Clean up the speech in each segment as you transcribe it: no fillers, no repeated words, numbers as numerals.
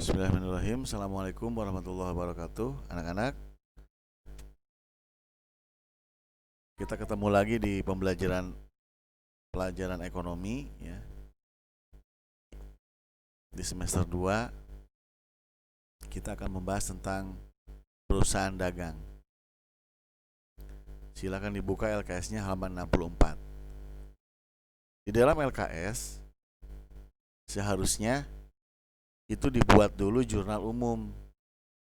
Bismillahirrahmanirrahim. Assalamualaikum warahmatullahi wabarakatuh. Anak-anak, kita ketemu lagi di pelajaran ekonomi ya. Di semester 2 kita akan membahas tentang perusahaan dagang. Silakan dibuka LKS-nya halaman 64. Di dalam LKS seharusnya itu dibuat dulu jurnal umum.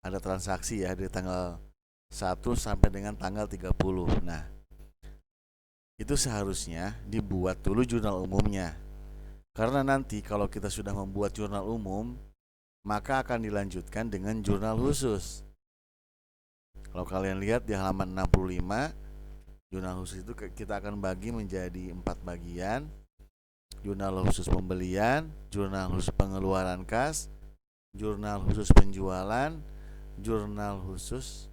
Ada transaksi ya dari tanggal 1 sampai dengan tanggal 30. Nah, itu seharusnya dibuat dulu jurnal umumnya. Karena nanti kalau kita sudah membuat jurnal umum, maka akan dilanjutkan dengan jurnal khusus. Kalau kalian lihat di halaman 65, jurnal khusus itu kita akan bagi menjadi 4 bagian. Jurnal khusus pembelian, jurnal khusus pengeluaran kas, jurnal khusus penjualan, jurnal khusus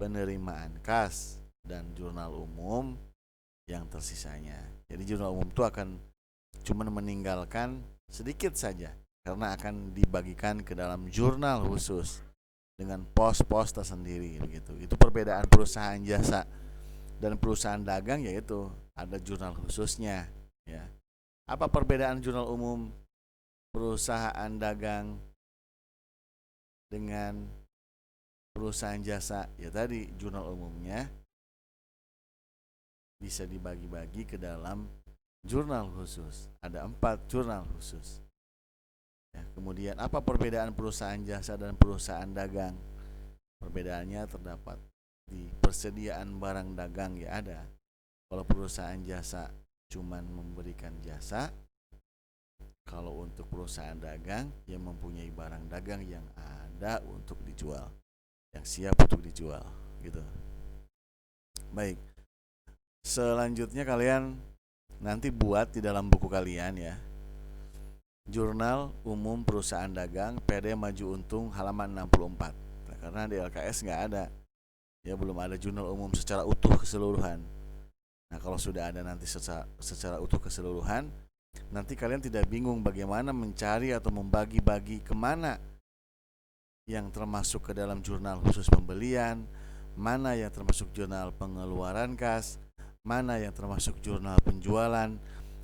penerimaan kas, dan jurnal umum yang tersisanya. Jadi jurnal umum itu akan cuma meninggalkan sedikit saja karena akan dibagikan ke dalam jurnal khusus dengan pos-pos tersendiri begitu. Itu perbedaan perusahaan jasa dan perusahaan dagang, yaitu ada jurnal khususnya ya. Apa perbedaan jurnal umum perusahaan dagang dengan perusahaan jasa? Ya tadi, jurnal umumnya bisa dibagi-bagi ke dalam jurnal khusus. Ada 4 jurnal khusus ya. Kemudian apa perbedaan perusahaan jasa dan perusahaan dagang? Perbedaannya terdapat di persediaan barang dagang ya ada. Kalau perusahaan jasa cuman memberikan jasa, kalau untuk perusahaan dagang yang mempunyai barang dagang yang ada untuk dijual, yang siap untuk dijual gitu. Baik, selanjutnya kalian nanti buat di dalam buku kalian ya, jurnal umum perusahaan dagang PD Maju Untung halaman 64. Nah, karena di LKS nggak ada ya, belum ada jurnal umum secara utuh keseluruhan. Nah, kalau sudah ada nanti secara utuh keseluruhan, nanti kalian tidak bingung bagaimana mencari atau membagi-bagi kemana yang termasuk ke dalam jurnal khusus pembelian, mana yang termasuk jurnal pengeluaran kas, mana yang termasuk jurnal penjualan,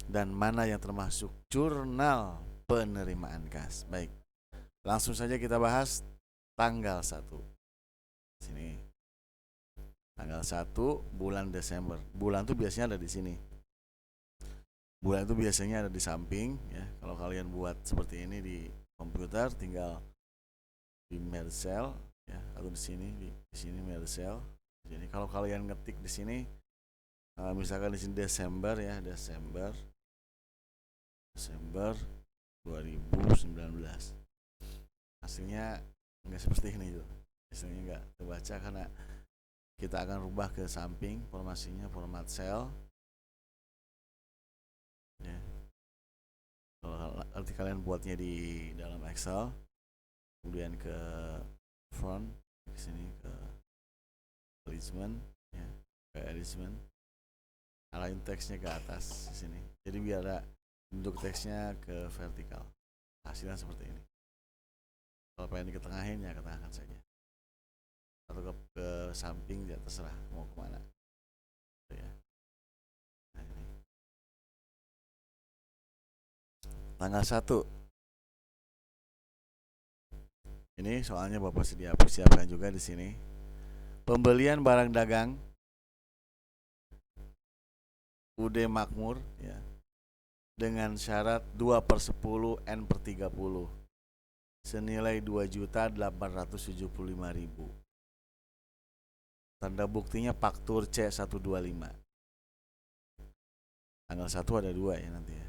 dan mana yang termasuk jurnal penerimaan kas. Baik, langsung saja kita bahas tanggal 1. Sini. Tanggal 1 bulan Desember. Bulan itu biasanya ada di sini. Bulan itu biasanya ada di samping ya. Kalau kalian buat seperti ini di komputer, tinggal di Mercell ya, atau di sini Mercell. Jadi kalau kalian ngetik di sini, misalkan di sini Desember ya, Desember 2019. Hasilnya nggak seperti ini tuh. Hasilnya nggak terbaca karena kita akan rubah ke samping formasinya, format cell ya. Kalau nanti kalian buatnya di dalam Excel, kemudian ke front, di sini ke arrangement ya, ke arrangement, arahin teksnya ke atas di sini. Jadi biar bentuk teksnya ke vertikal. Hasilnya seperti ini. Kalau pengen diketengahin ya ketengahkan saja, atau ke samping ya terserah mau kemana ya. Nah, ini tanggal 1. Ini soalnya Bapak persiapkan juga di sini. Pembelian barang dagang UD Makmur ya, dengan syarat 2/10 N/30 senilai 2.875.000. Tanda buktinya faktur C125. Tanggal 1 ada 2 ya nanti ya.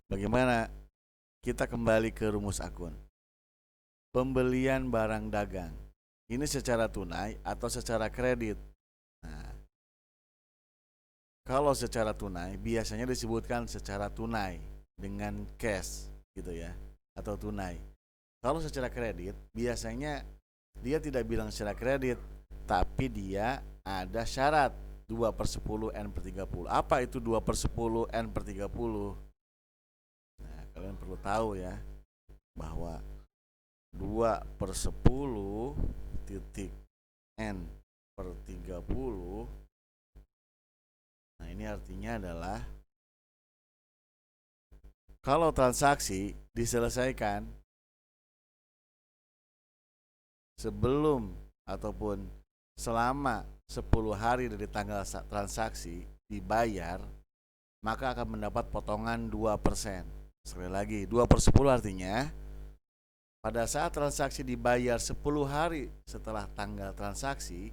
Bagaimana? Kita kembali ke rumus akun. Pembelian barang dagang ini secara tunai atau secara kredit. Nah, kalau secara tunai biasanya disebutkan secara tunai dengan cash gitu ya, atau tunai. Kalau secara kredit biasanya dia tidak bilang secara kredit, tapi dia ada syarat. 2/10 N per 30. Apa itu 2/10 N per 30? Nah, kalian perlu tahu ya, bahwa 2/10 titik N per 30. Nah, ini artinya adalah kalau transaksi diselesaikan sebelum ataupun selama 10 hari dari tanggal transaksi dibayar, maka akan mendapat potongan 2%. Sekali lagi, 2/10 artinya pada saat transaksi dibayar 10 hari setelah tanggal transaksi,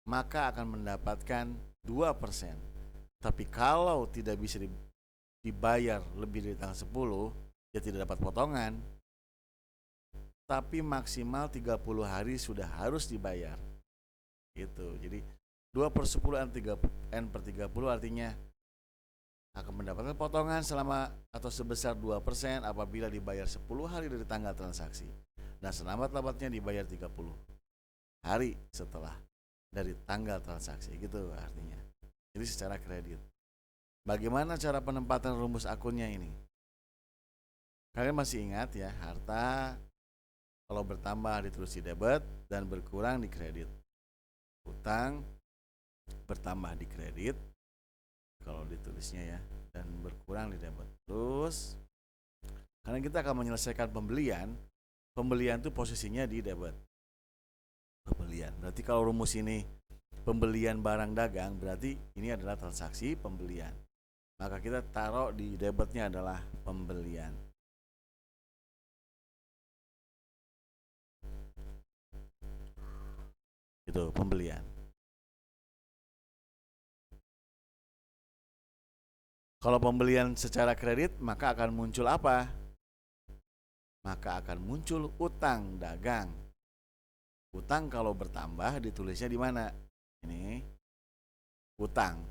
maka akan mendapatkan 2%. Tapi kalau tidak bisa dibayar lebih dari tanggal 10, dia tidak dapat potongan. Tapi maksimal 30 hari sudah harus dibayar. Gitu. Jadi 2/10 N per 30 artinya akan mendapatkan potongan selama atau sebesar 2% apabila dibayar 10 hari dari tanggal transaksi, dan selambat-lambatnya dibayar 30 hari setelah dari tanggal transaksi. Gitu artinya. Jadi secara kredit. Bagaimana cara penempatan rumus akunnya ini? Kalian masih ingat ya, harta kalau bertambah ditulis di debit dan berkurang di kredit. Utang bertambah di kredit kalau ditulisnya ya, dan berkurang di debit. Terus karena kita akan menyelesaikan pembelian itu posisinya di debit. Pembelian. Berarti kalau rumus ini pembelian barang dagang, berarti ini adalah transaksi pembelian. Maka kita taruh di debitnya adalah pembelian. Itu pembelian. Kalau pembelian secara kredit, maka akan muncul apa? Maka akan muncul utang dagang. Utang kalau bertambah ditulisnya di mana? Ini utang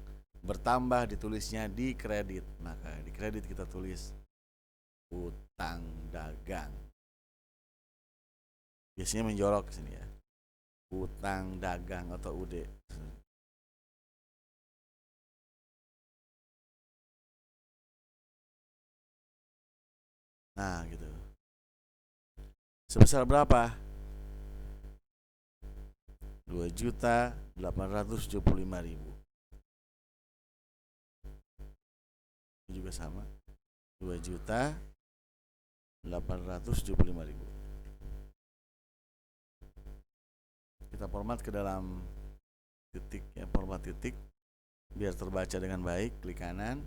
bertambah ditulisnya di kredit. Maka di kredit kita tulis utang dagang. Biasanya menjorok ke sini ya. Utang dagang atau UD. Nah, gitu. Sebesar berapa? 2.875.000. Ini juga sama. 2.875.000. Kita format ke dalam titik ya, format titik biar terbaca dengan baik. Klik kanan,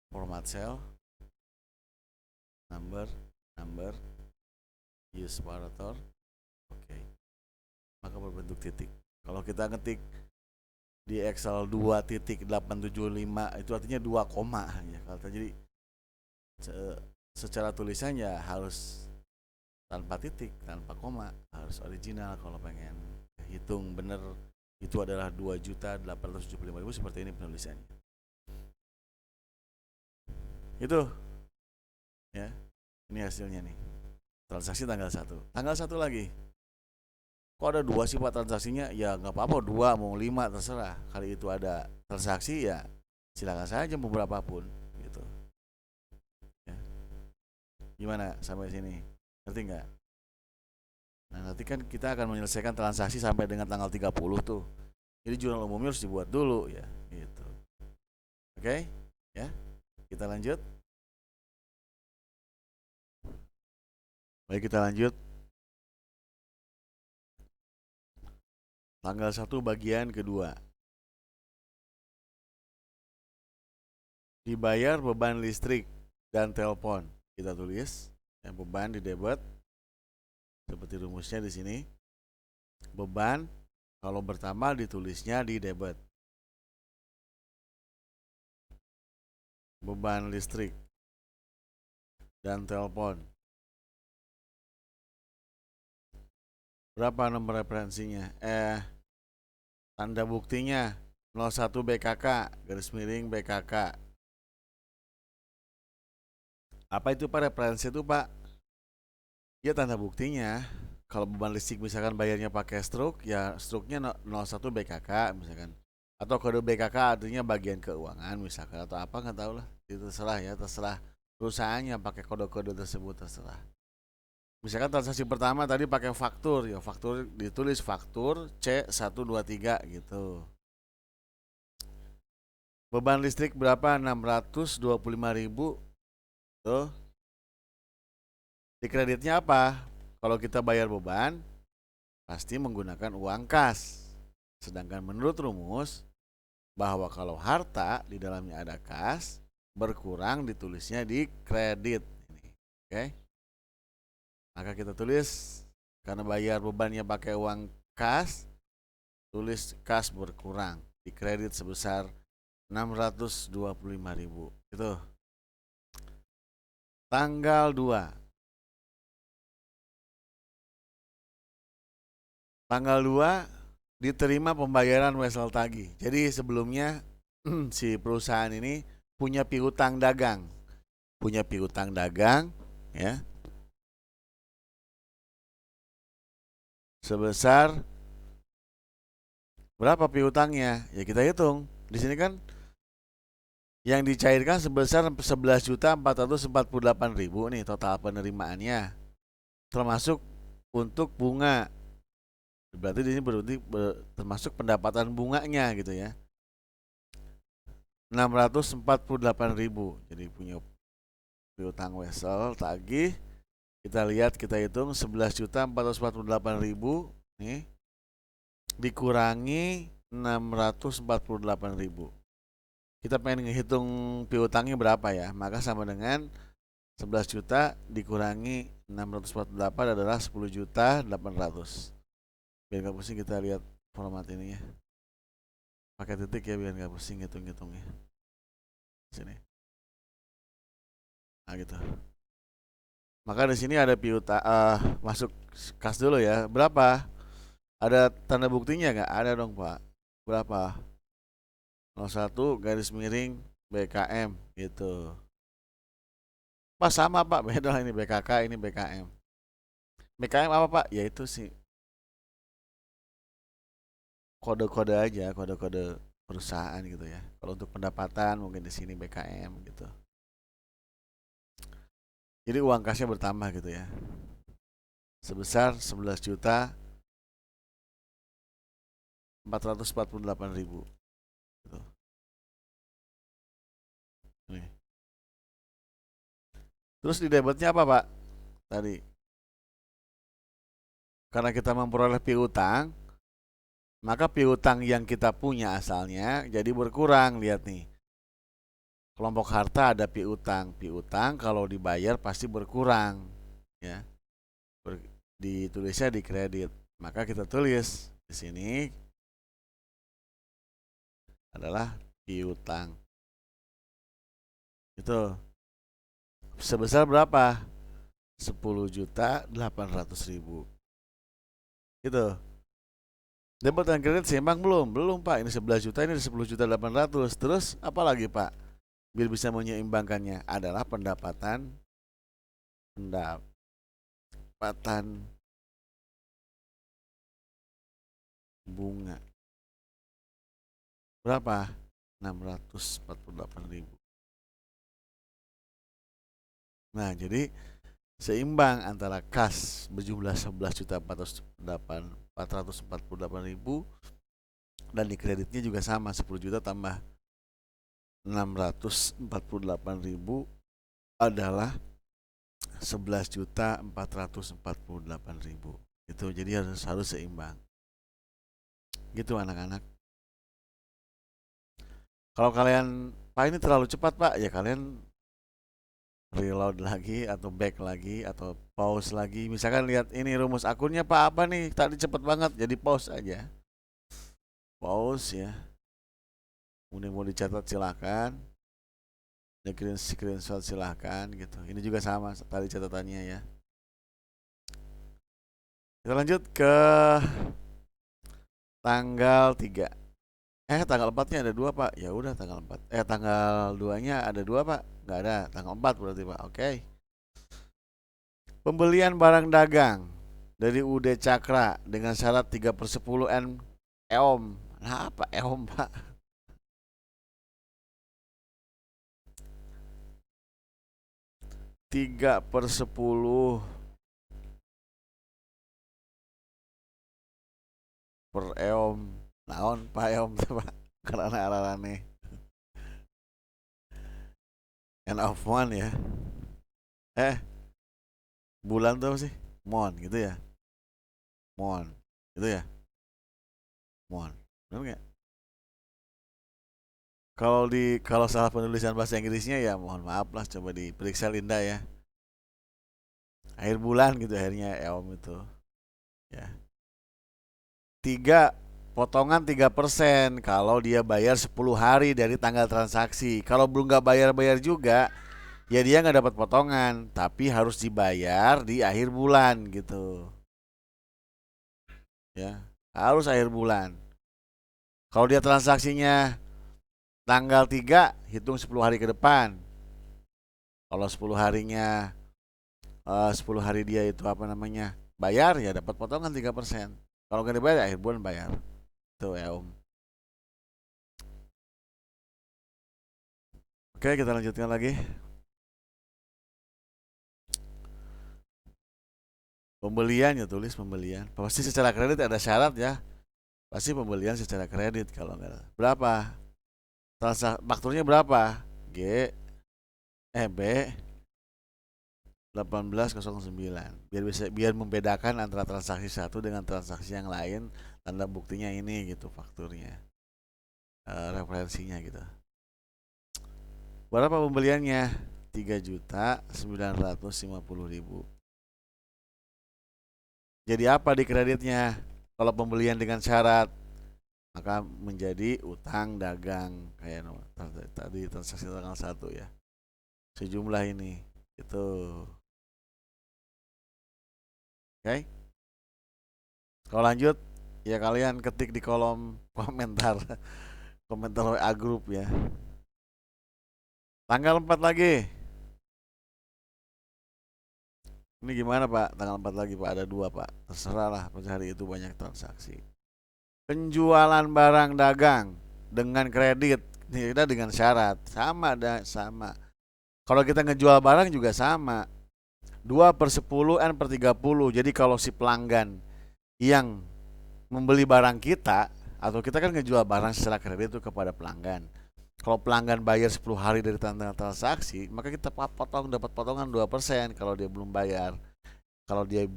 format cell, number, use separator. Oke. Maka berbentuk titik. Kalau kita ngetik di Excel 2.875 itu artinya 2 koma ya. Kalau jadi secara tulisannya harus tanpa titik, tanpa koma, harus original. Kalau pengen hitung bener itu adalah 2.875.000 seperti ini penulisannya. Itu ya. Ini hasilnya nih. Transaksi tanggal 1. Tanggal 1 lagi. Kok ada 2 sih Pak transaksinya? Ya nggak apa-apa, 2 mau 5 terserah. Kali itu ada transaksi ya silakan saja mau berapapun gitu. Ya. Gimana sampai sini? Ngerti nggak? Nah, nanti kan kita akan menyelesaikan transaksi sampai dengan tanggal 30 tuh. Jadi jurnal umumnya harus dibuat dulu ya, gitu. Oke? Ya. Kita lanjut. Baik, kita lanjut. Tanggal 1 bagian kedua. Dibayar beban listrik dan telepon. Kita tulis yang beban di debit seperti rumusnya di sini. Beban kalau bertambah ditulisnya di debit. Beban listrik dan telepon. Berapa nomor referensinya? Tanda buktinya 01 BKK garis miring BKK. Apa itu Pak referensi itu Pak? Ya tanda buktinya. kalau beban listrik misalkan bayarnya pakai stroke, ya stroke-nya 01 BKK misalkan. Atau kode BKK artinya bagian keuangan misalkan, atau apa nggak tahu lah. Itu terserah ya, terserah perusahaannya pakai kode-kode tersebut, terserah. Misalkan transaksi pertama tadi pakai faktur, ya faktur ditulis faktur C123 gitu. Beban listrik berapa? 625.000. Tuh. Di kreditnya apa? Kalau kita bayar beban pasti menggunakan uang kas. Sedangkan menurut rumus bahwa kalau harta di dalamnya ada kas, berkurang ditulisnya di kredit. Oke. Maka kita tulis karena bayar bebannya pakai uang kas, tulis kas berkurang di kredit sebesar 625.000. Itu. Tanggal 2. Tanggal 2 diterima pembayaran wesel tagih. Jadi sebelumnya si perusahaan ini punya piutang dagang. Punya piutang dagang ya. Sebesar berapa piutangnya? Ya kita hitung. Di sini kan yang dicairkan sebesar 11.448.000 nih total penerimaannya. Termasuk untuk bunga. Berarti di sini termasuk pendapatan bunganya gitu ya. 648.000. Jadi punya piutang wesel tagih. Kita lihat, kita hitung 11.448.000 nih dikurangi 648.000. Kita pengen ngehitung piutangnya berapa ya, maka sama dengan 11 juta dikurangi 648 adalah 10.800.000. Biar gak pusing kita lihat format ini ya, pakai titik ya biar gak pusing hitung-hitungnya. Sini. Nah gitu. Maka di sini ada piutang, masuk kas dulu ya. Berapa? Ada tanda buktinya nggak? Ada dong Pak. Berapa? 01 garis miring BKM gitu. Pak sama Pak, beda ini BKK, ini BKM. BKM apa Pak? Yaitu sih kode-kode aja, kode-kode perusahaan gitu ya. Kalau untuk pendapatan mungkin di sini BKM gitu. Jadi uang kasnya bertambah gitu ya. Sebesar 11.448.000. Gitu. Nih. Terus di debitnya apa Pak? Tadi. Karena kita memperoleh piutang, maka piutang yang kita punya asalnya jadi berkurang. Lihat nih. Kelompok harta ada piutang. Piutang kalau dibayar pasti berkurang. Ya. Ditulisnya di kredit. Maka kita tulis di sini adalah piutang. Itu sebesar berapa? 10.800.000. Gitu. Debit dan kredit seimbang belum? Belum Pak. Ini 11 juta, ini 10.800.000. Terus apa lagi Pak? Biar bisa menyeimbangkannya adalah pendapatan bunga. Berapa? 648.000. Nah, jadi seimbang antara kas berjumlah 11.448.000 dan di kreditnya juga sama 10 juta tambah 648.000 adalah 11.448.000. Itu jadi harus seimbang. Gitu anak-anak. Kalau kalian Pak ini terlalu cepat Pak, ya kalian reload lagi atau back lagi atau pause lagi. Misalkan lihat ini rumus akunnya Pak apa nih, tadi cepet banget, jadi pause aja. Pause ya. Kemudian mau dicatat silakan. Screenshot silahkan gitu. Ini juga sama tadi catatannya ya. Kita lanjut ke tanggal 3. Tanggal 4-nya ada 2 Pak. Ya udah tanggal 4. Tanggal 2-nya ada 2 Pak. Nggak ada. Tanggal 4 berarti Pak. Oke. Pembelian barang dagang dari UD Cakra dengan syarat 3/10 N EOM. Nah, apa EOM, Pak? 3/10 per EOM. Naon Pak EOM teh, Pak? Karena arah-arane N of one ya. Eh, bulan tuh apa sih? Mon gitu ya. Mon. Gitu ya. Mon. Benar nggak? Kalau salah penulisan bahasa Inggrisnya ya mohon maaf lah, coba diperiksa Linda ya. Akhir bulan gitu akhirnya EOM itu. Ya. 3 potongan 3% kalau dia bayar 10 hari dari tanggal transaksi. Kalau belum nggak bayar-bayar juga, ya dia nggak dapat potongan, tapi harus dibayar di akhir bulan gitu. Ya, harus akhir bulan. Kalau dia transaksinya tanggal 3, hitung 10 hari ke depan. Kalau 10 harinya 10 hari dia itu apa namanya? Bayar ya dapat potongan 3%. Kalau nggak dibayar akhir bulan bayar. Itu ya Om. Oke, kita lanjutkan lagi. Pembelian ya, tulis pembelian. Pasti secara kredit ada syarat ya. Pasti pembelian secara kredit kalau nggak. Berapa? Fakturnya berapa? G B 1809. Biar membedakan antara transaksi satu dengan transaksi yang lain, tanda buktinya ini gitu fakturnya. Referensinya gitu. Berapa pembeliannya? 3.950.000. Jadi apa di kreditnya? Kalau pembelian dengan syarat, maka menjadi utang dagang kayak tadi transaksi tanggal 1 ya. Sejumlah ini. Itu. Oke. Kalau lanjut ya kalian ketik di kolom komentar komentar WA grup ya. Tanggal 4 lagi. Ini gimana Pak? Tanggal 4 lagi Pak, ada 2 Pak. Terserah lah, hari itu banyak transaksi. Penjualan barang dagang dengan kredit, kita dengan syarat sama. Kalau kita ngejual barang juga sama. 2/10 N/30. Jadi kalau si pelanggan yang membeli barang kita, atau kita kan ngejual barang secara kredit itu kepada pelanggan. Kalau pelanggan bayar 10 hari dari tanggal transaksi, maka kita dapat potongan 2% kalau dia belum bayar. Kalau dia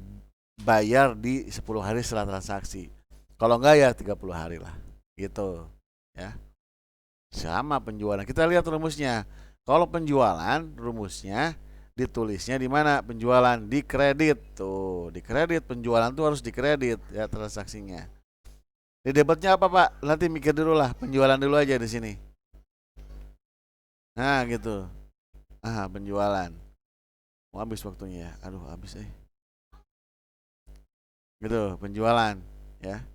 bayar di 10 hari setelah transaksi. Kalau enggak ya 30 hari lah. Gitu. Ya. Sama penjualan. Kita lihat rumusnya. Kalau penjualan, rumusnya ditulisnya di mana? Penjualan di kredit. Tuh, di kredit, penjualan tuh harus di kredit ya transaksinya. Di debitnya apa, Pak? Nanti mikir dulu lah, penjualan dulu aja di sini. Nah, gitu. Penjualan. Mau habis waktunya ya. Aduh, habis Gitu, penjualan ya.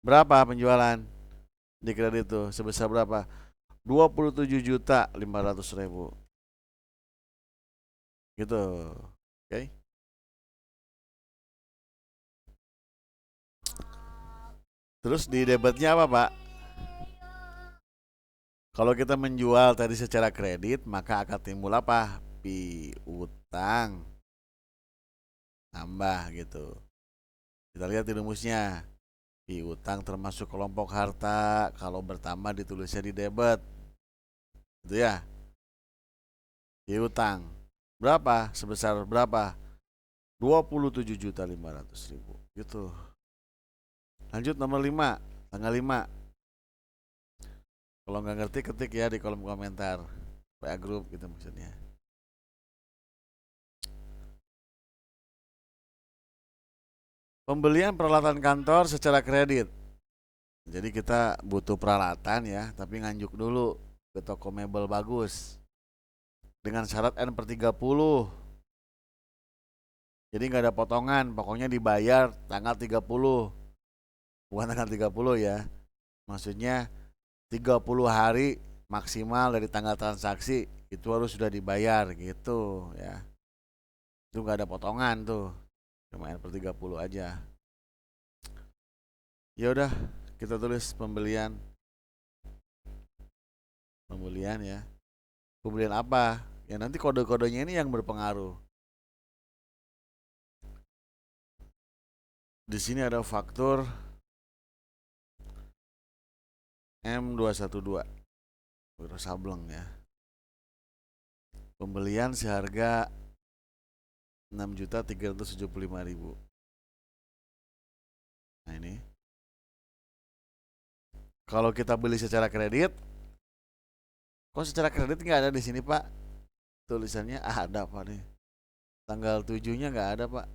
Berapa penjualan di kredit tuh? Sebesar berapa? 27.500.000. Gitu. Oke. Terus di debitnya apa, Pak? Kalau kita menjual tadi secara kredit, maka akan timbul apa? Piutang. Tambah gitu. Kita lihat di rumusnya. Piutang termasuk kelompok harta. Kalau bertambah ditulisnya di debit. Gitu ya. Piutang. Berapa? Sebesar berapa? 27.500.000. Gitu. Lanjut nomor 5. Tanggal 5. Kalau nggak ngerti ketik ya di kolom komentar. WA group gitu maksudnya. Pembelian peralatan kantor secara kredit. Jadi kita butuh peralatan ya, tapi nganjuk dulu ke toko mebel bagus. Dengan syarat N/30. Jadi nggak ada potongan, pokoknya dibayar tanggal 30. Bukan tanggal 30 ya. Maksudnya 30 hari maksimal dari tanggal transaksi itu harus sudah dibayar gitu ya. Itu nggak ada potongan tuh. Cuma N per 30 aja. Ya udah, kita tulis pembelian ya. Pembelian apa? Ya nanti kode-kodenya ini yang berpengaruh. Di sini ada faktur M212. Faktur sableng ya. Pembelian seharga 6.375.000. Nah ini. Kalau kita beli secara kredit, kok secara kredit nggak ada di sini Pak? Tulisannya ada Pak nih. Tanggal 7-nya nggak ada Pak.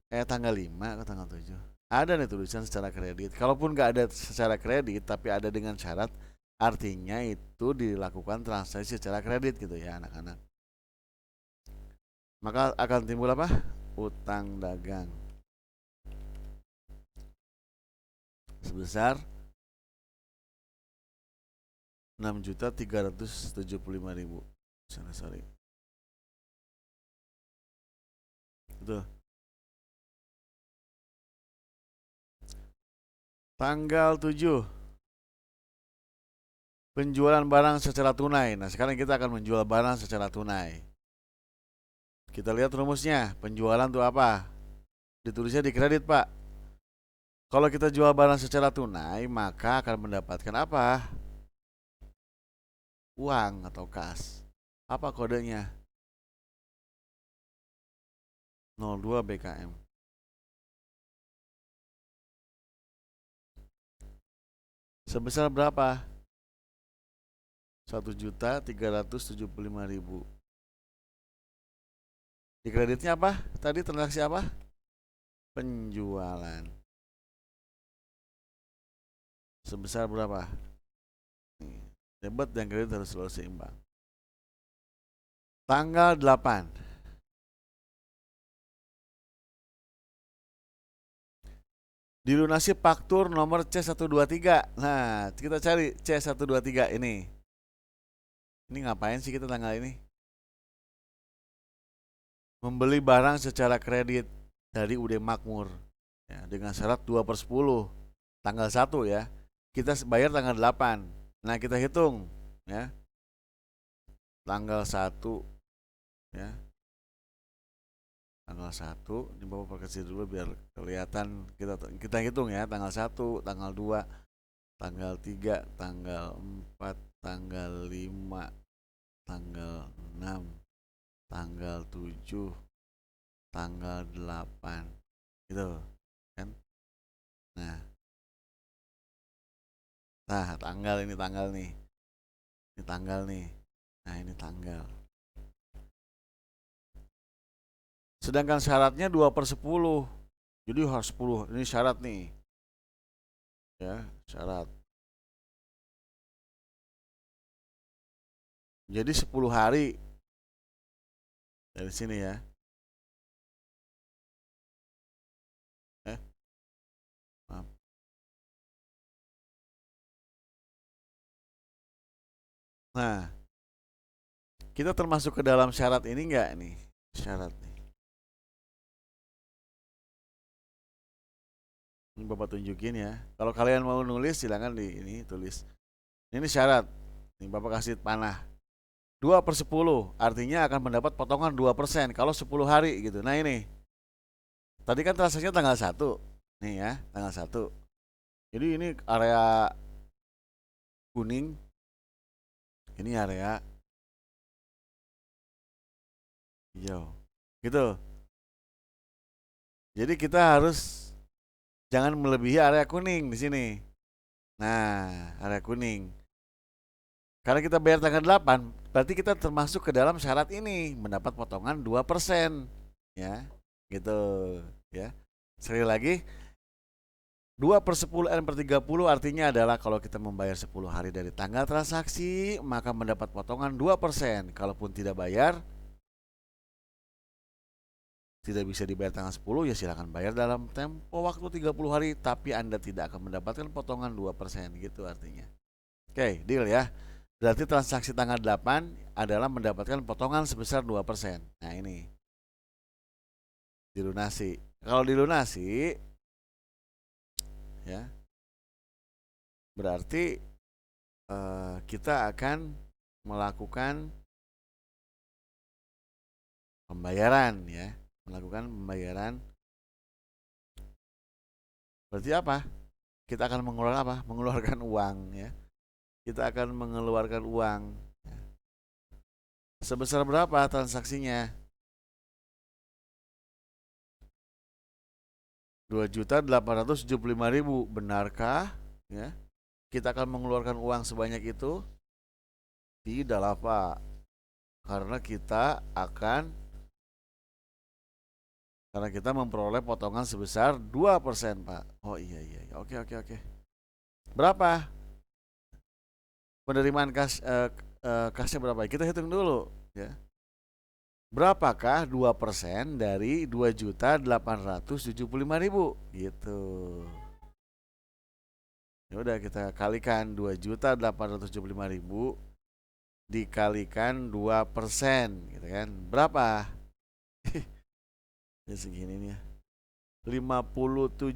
Tanggal 5 ke tanggal 7. Ada nih tulisan secara kredit. Kalaupun nggak ada secara kredit tapi ada dengan syarat, artinya itu dilakukan transaksi secara kredit gitu ya anak-anak. Maka akan timbul apa? Utang dagang sebesar 6.375.000. Sorry. Betul. Tanggal 7 penjualan barang secara tunai. Nah, sekarang kita akan menjual barang secara tunai. Kita lihat rumusnya. Penjualan itu apa? Ditulisnya di kredit, Pak. Kalau kita jual barang secara tunai, maka akan mendapatkan apa? Uang atau kas. Apa kodenya? 02 BKM. Sebesar berapa? 1.375.000. Di kreditnya apa? Tadi transaksi apa? Penjualan. Sebesar berapa? Debit dan kredit harus selalu seimbang. Tanggal 8. Dilunasi faktur nomor C123. Nah, kita cari C123 ini. Ini ngapain sih kita tanggal ini? Membeli barang secara kredit dari UD Makmur ya, dengan syarat 2/10 tanggal 1 ya. Kita bayar tanggal 8. Nah, kita hitung ya. Tanggal 1 ya. Tanggal 1, ini Bapak perkecil dulu biar kelihatan, kita hitung ya, tanggal 1, tanggal 2, tanggal 3, tanggal 4, tanggal 5, tanggal 6, tanggal 7, tanggal 8. Gitu kan? Nah, tanggal ini tanggal nih. Ini tanggal nih. Nah, ini tanggal. Sedangkan syaratnya 2/10. Jadi harus 10. Ini syarat nih. Ya, syarat. Jadi 10 hari dari sini ya. Maaf. Nah, kita termasuk ke dalam syarat ini enggak nih? Syarat nih. Ini Bapak tunjukin ya. Kalau kalian mau nulis silakan di ini tulis. Ini syarat. Nih Bapak kasih panah. 2/10 artinya akan mendapat potongan 2% kalau 10 hari gitu. Nah ini. Tadi kan transaksinya tanggal 1. Nih ya, tanggal 1. Jadi ini area kuning. Ini area hijau. Gitu. Jadi kita harus jangan melebihi area kuning di sini. Nah, area kuning. Karena kita bayar tanggal 8, berarti kita termasuk ke dalam syarat ini, mendapat potongan 2%. Ya, gitu. Ya. Sekali lagi, 2/10 N per 30 artinya adalah kalau kita membayar 10 hari dari tanggal transaksi, maka mendapat potongan 2%. Kalaupun tidak bayar, tidak bisa dibayar tanggal 10, ya silakan bayar dalam tempo waktu 30 hari, tapi Anda tidak akan mendapatkan potongan 2%, gitu artinya. Oke, deal ya. Berarti transaksi tanggal 8 adalah mendapatkan potongan sebesar 2%. Nah, ini. dilunasi. Kalau dilunasi ya berarti kita akan melakukan pembayaran ya, melakukan pembayaran. Berarti apa? Kita akan mengeluarkan apa? Mengeluarkan uang ya. Kita akan mengeluarkan uang. Sebesar berapa transaksinya? 2.875.000. Benarkah? Ya. Kita akan mengeluarkan uang sebanyak itu? Tidak lah Pak. Karena kita memperoleh potongan sebesar 2% Pak. Oh iya. Oke. Berapa? Penerimaan kasnya berapa? Kita hitung dulu ya. Berapakah 2% dari 2.875.000 gitu. Ya udah kita kalikan 2.875.000 dikalikan 2% gitu kan. Berapa? Ya segini nih ya. 57.500.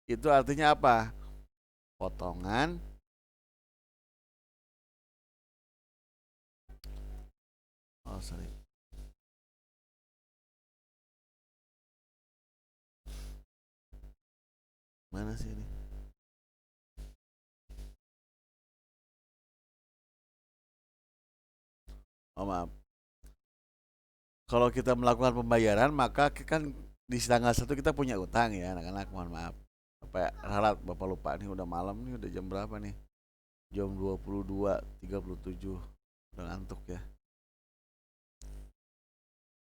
Itu artinya apa? Potongan sorry. Mana sih ini? Oh maaf. Kalau kita melakukan pembayaran maka kan di tanggal 1 kita punya utang ya anak-anak, mohon maaf. Apa ralat Bapak lupa nih, udah malam nih, udah jam berapa nih? Jam 22.37. Udah ngantuk ya.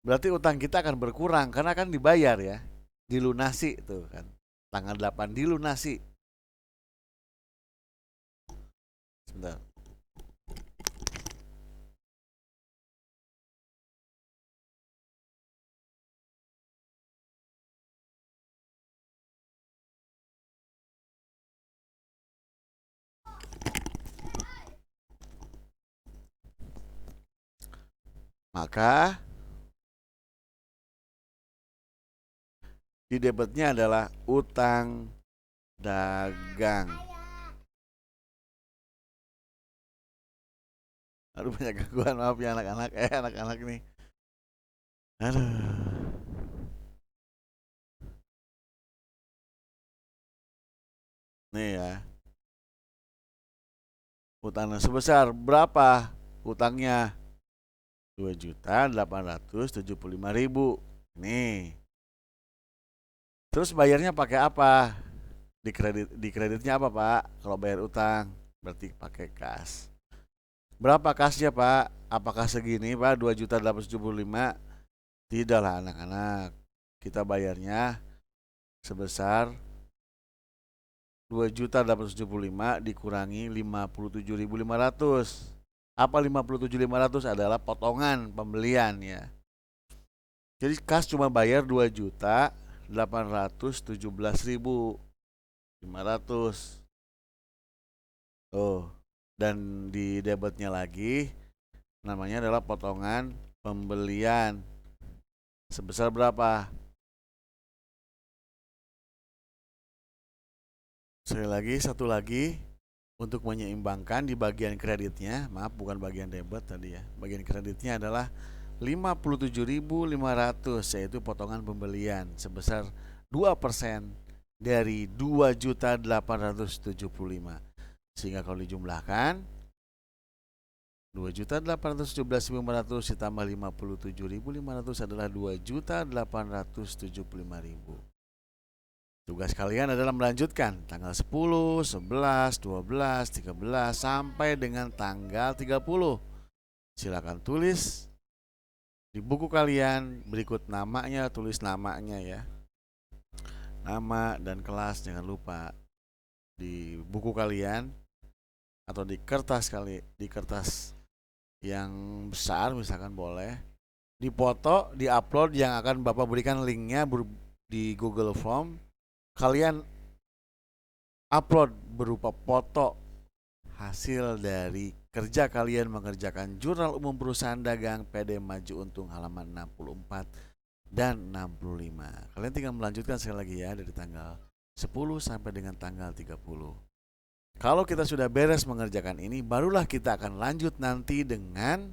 Berarti utang kita akan berkurang karena kan dibayar ya. Dilunasi tuh kan. Tanggal 8 dilunasi. Sebentar. Maka di debitnya adalah utang dagang. Aduh banyak gangguan, maaf ya anak-anak. Anak-anak nih. Aduh. Nih ya. Utangnya sebesar berapa? Utangnya 2.875.000. Nih. Terus bayarnya pakai apa? Di kreditnya apa Pak? Kalau bayar utang berarti pakai kas. Berapa kasnya Pak? Apakah segini Pak? 2.875? Tidak lah anak-anak. Kita bayarnya sebesar 2.875 dikurangi 57.500. Apa 57.500? Adalah potongan pembelian ya. Jadi kas cuma bayar 2.817.500. Oh, dan di debitnya lagi namanya adalah potongan pembelian. Sebesar berapa? Satu lagi untuk menyeimbangkan di bagian kreditnya, maaf bukan bagian debit tadi ya. Bagian kreditnya adalah 57.500, yaitu potongan pembelian sebesar 2% dari 2.875. Sehingga kalau dijumlahkan 2.817.500 ditambah 57.500 adalah 2.875.000. Tugas kalian adalah melanjutkan tanggal 10, 11, 12, 13 sampai dengan tanggal 30. Silakan tulis di buku kalian berikut namanya, tulis namanya ya. Nama dan kelas jangan lupa di buku kalian atau di kertas yang besar misalkan boleh. Dipoto, diupload yang akan Bapak berikan linknya di Google Form. Kalian upload berupa foto hasil dari kerja kalian mengerjakan Jurnal Umum Perusahaan Dagang PD Maju Untung halaman 64 dan 65. Kalian tinggal melanjutkan sekali lagi ya dari tanggal 10 sampai dengan tanggal 30. Kalau kita sudah beres mengerjakan ini, barulah kita akan lanjut nanti dengan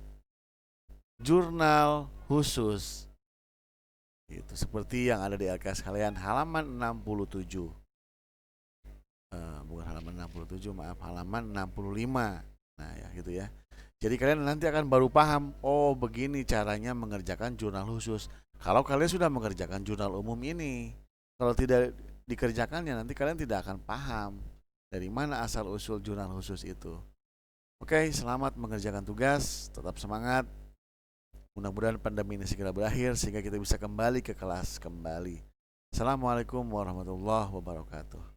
jurnal khusus. Itu seperti yang ada di LKS kalian halaman 67. Bukan halaman 67, maaf, halaman 65. Nah, ya gitu ya. Jadi kalian nanti akan baru paham, oh begini caranya mengerjakan jurnal khusus. Kalau kalian sudah mengerjakan jurnal umum ini, kalau tidak dikerjakannya nanti kalian tidak akan paham dari mana asal usul jurnal khusus itu. Oke, selamat mengerjakan tugas, tetap semangat. Mudah-mudahan pandemi ini segera berakhir sehingga kita bisa kembali ke kelas kembali. Assalamualaikum warahmatullahi wabarakatuh.